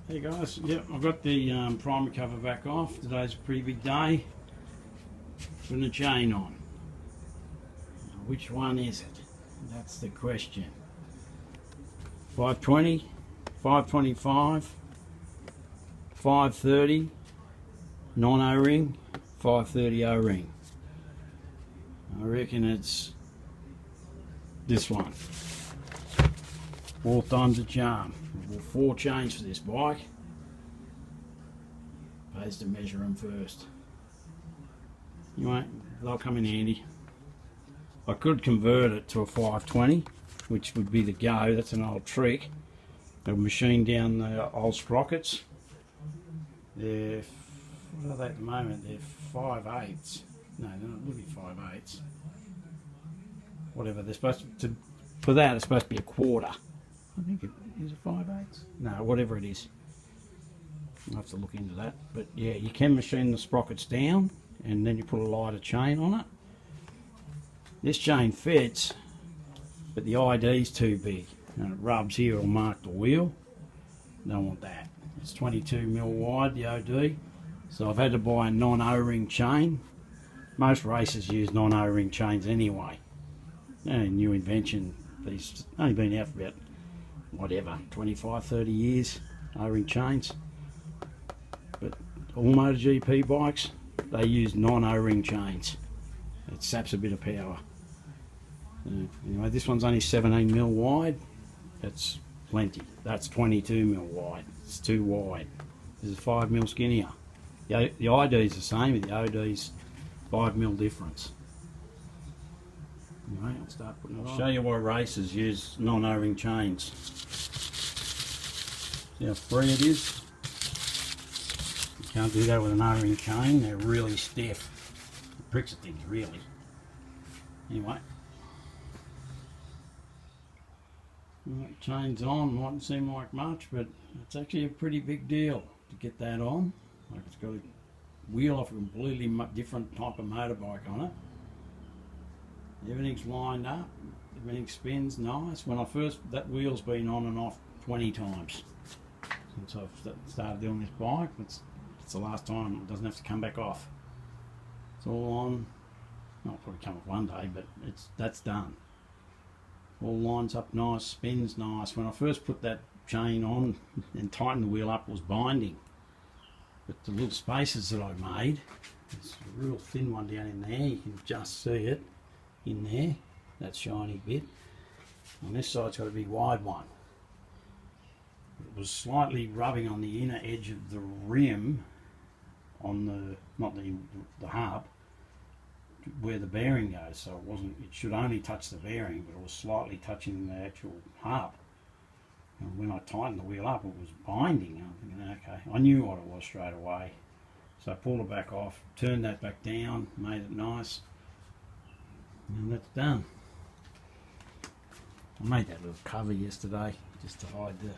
Hey guys, yep, I've got the primer cover back off. Today's a pretty big day. Putting the chain on. Now, which one is it? That's the question. 520, 525, 530, non-O-ring, 530 O-ring. I reckon it's this one. 4 times a charm. Well, 4 chains for this bike. Pays to measure them first. Anyway, they'll come in handy. I could convert it to a 520, which would be the go. That's an old trick. They'll machine down the old sprockets. They're, what are they at the moment? They're 5/8. No, they're not really 5/8. Whatever, they're supposed to for that it's supposed to be a quarter. I think it is a 5/8. No, whatever it is. I'll have to look into that. But yeah, you can machine the sprockets down and then you put a lighter chain on it. This chain fits, but the ID's too big. And it rubs here, it'll mark the wheel. Don't want that. It's 22mm wide, the OD. So I've had to buy a non-O-ring chain. Most racers use non-O-ring chains anyway. New invention. These only been out for about, whatever, 25, 30 years, O-ring chains. But all MotoGP bikes, they use non-O-ring chains. It saps a bit of power. Anyway, this one's only 17mm wide. That's plenty. That's 22mm wide. It's too wide. This is 5mm skinnier. The ID's the same, but the OD's 5mm difference. Anyway, I'll start putting it on. I'll show you why racers use non-O-ring chains. See how free it is? You can't do that with an O-ring chain, they're really stiff. It pricks at things, really. Anyway. Right, chain's on, mightn't seem like much, but it's actually a pretty big deal to get that on. Like it's got a wheel off a completely different type of motorbike on it. Everything's lined up, everything spins nice. When I first, that wheel's been on and off 20 times since I've started doing this bike. It's the last time, it doesn't have to come back off. It's all on. Well, it'll probably come off one day, but that's done. All lines up nice, spins nice. When I first put that chain on and tightened the wheel up, it was binding. But the little spaces that I made, there's a real thin one down in there, you can just see it in there, that shiny bit. On this side's got a big wide one. It was slightly rubbing on the inner edge of the rim, on the, not the hub, where the bearing goes, so it should only touch the bearing, but it was slightly touching the actual hub. And when I tightened the wheel up, it was binding. I'm thinking, okay, I knew what it was straight away. So I pulled it back off, turned that back down, made it nice, and that's done. I made that little cover yesterday just to hide the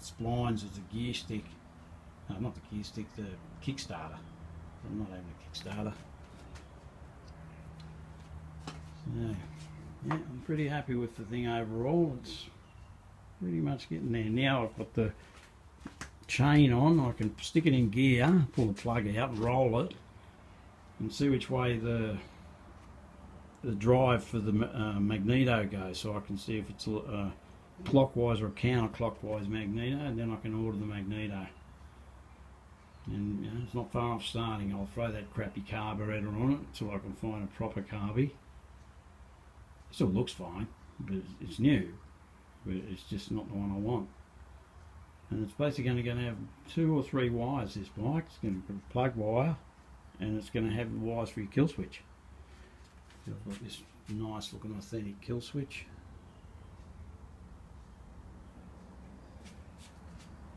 splines of the gear stick. No, not the gear stick, the Kickstarter. I'm not having a Kickstarter. So, yeah, I'm pretty happy with the thing overall. It's pretty much getting there. Now I've got the chain on, I can stick it in gear, pull the plug out and roll it and see which way the drive for the magneto goes, so I can see if it's a clockwise or a counterclockwise magneto, and then I can order the magneto. And you know, it's not far off starting. I'll throw that crappy carburetor on it until I can find a proper carby. Still looks fine, but it's new, but it's just not the one I want. And it's basically going to have 2 or 3 wires, this bike. It's going to be a plug wire, and it's going to have wires for your kill switch. So I've got this nice looking authentic kill switch.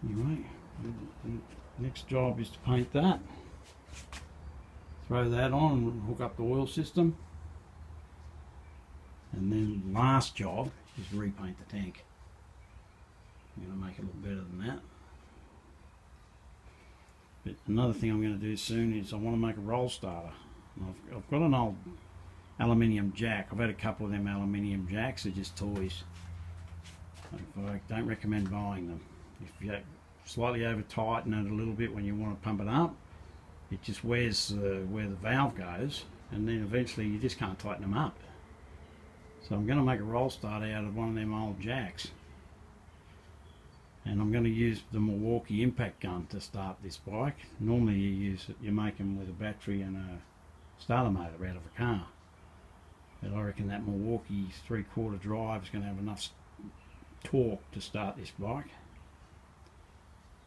Anyway, the next job is to paint that. Throw that on and hook up the oil system. And then last job is repaint the tank. I'm going to make it look better than that. But another thing I'm going to do soon is I want to make a roll starter. I've got an old aluminium jack. I've had a couple of them aluminium jacks. They're just toys. I don't recommend buying them. If you slightly over tighten it a little bit when you want to pump it up, it just wears where the valve goes, and then eventually you just can't tighten them up. So I'm going to make a roll start out of one of them old jacks, and I'm going to use the Milwaukee impact gun to start this bike. Normally you make them with a battery and a starter motor out of a car, but I reckon that Milwaukee 3/4 drive is going to have enough torque to start this bike.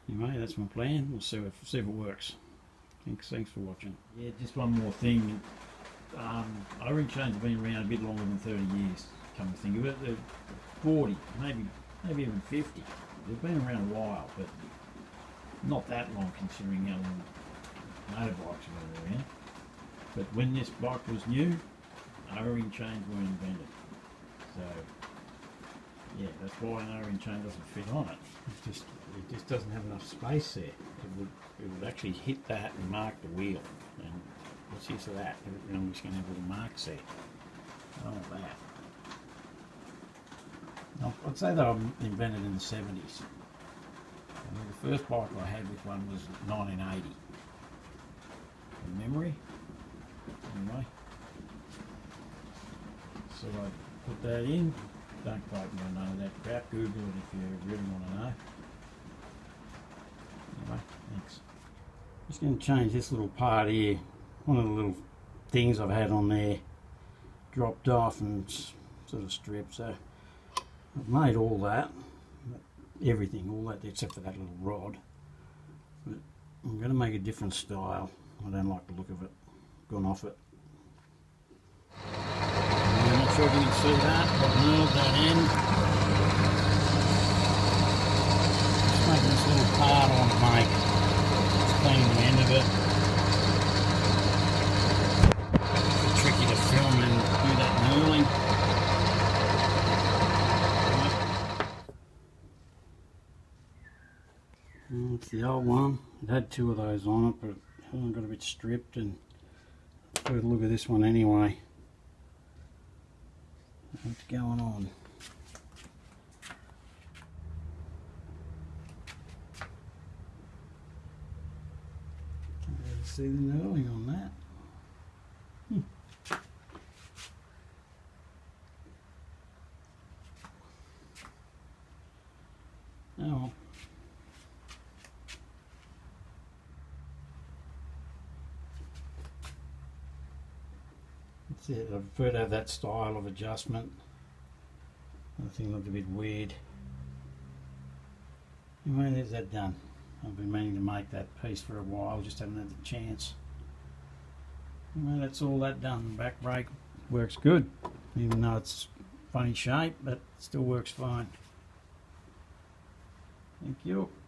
Anyway, that's my plan. We'll see if it works. Thanks for watching. Yeah, just one more thing. O-ring chains have been around a bit longer than 30 years, come to think of it. They're 40, maybe even 50. They've been around a while, but not that long considering how long motorbikes have been around. But when this bike was new, O-ring chains weren't invented. So yeah, that's why an O-ring chain doesn't fit on it. It just doesn't have enough space there. It would actually hit that and mark the wheel. And what's the use of that? I'm just going to have little marks there. I don't want that. Now, I'd say they were invented in the 70s. I mean, the first bike I had with one was 1980. From memory. Anyway. So I put that in. Don't quite know none of that crap. Google it if you really want to know. Anyway, thanks. Just going to change this little part here. One of the little things I've had on there dropped off and sort of stripped. So I've made all that, everything, all that except for that little rod. But I'm going to make a different style. I don't like the look of it. Gone off it. I'm not sure if you can see that. I've nailed that end. Just making this little part I want to make. Just cleaning the end of it. It's tricky to film and do that knurling. It's the old one. It had two of those on it, but it hasn't got a bit stripped. And have a look at this one anyway. What's going on? Can't really see the knurling on that. Oh well. That's it. I prefer to have that style of adjustment. The thing looked a bit weird. Anyway, there's that done. I've been meaning to make that piece for a while, just haven't had the chance. Anyway, that's all that done. Back brake works good, even though it's funny shape, but it still works fine. Thank you.